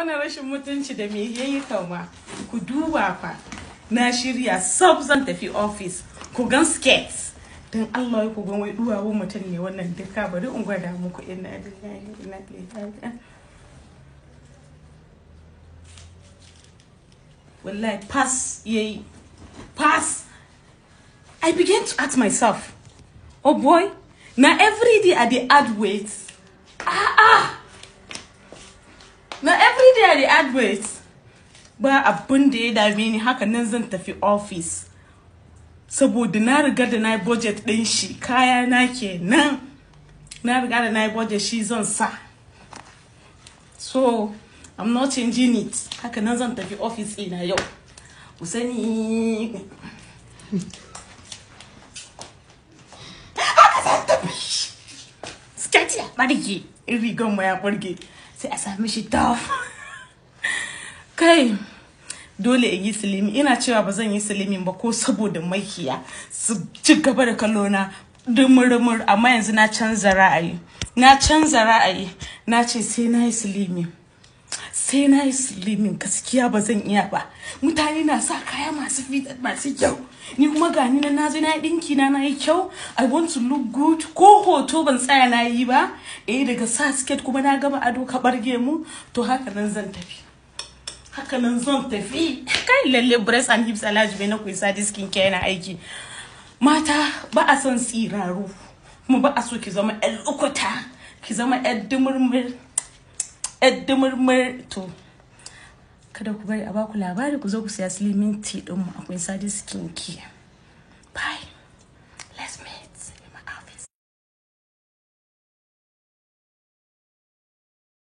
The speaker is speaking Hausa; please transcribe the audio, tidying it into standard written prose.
wannan rashin mutunci da me yayi kama ku duba fa na shirya sab0n tafi office ku gan skets dan Allah ku gan wai duwawo mutun ne wannan duka bari in gwada muku inna lillahi wa inna ilaihi raji'un wallahi pass I began to ask myself, oh boy, now every day I dey add weight. Now every day I dey add weight. Ba abun da ya dame ni haka nan zan tafi office. Saboda na riga da na budget din shi, kaya na kenan. Na riga da na budget shi zan sa. So, I'm not changing it. Haka nan zan tafi office ina yau. Ku sani ya barge rigon mu ya burge sai a sami shi tough kai dole in yi silimi ina cewa ba zan yi silimin ba ko saboda makiya su ci gaba da kallo na dumurumur amma yanzu na canza ra'ayi na ce sai na yi silimin gaskiya ba zan iya ba mutane na sa kaya masu kyau ni kuma gani na je na dinki na yi kyau I want to look good ko hoto ban tsaya na yi ba daga sa skirt kuma na gama ado ka barge mu to haka nan zan tafi kai lalle breast and hips allergy bai na ku isa skin care na aiki mata ba a son tsiraru kuma ba a so ki zama ƴan lokuta ki zama ƴan dumurmur to kada ku bari a baku labari ku zo ku siya slimming tea din mu akwai sadiya skin care bye.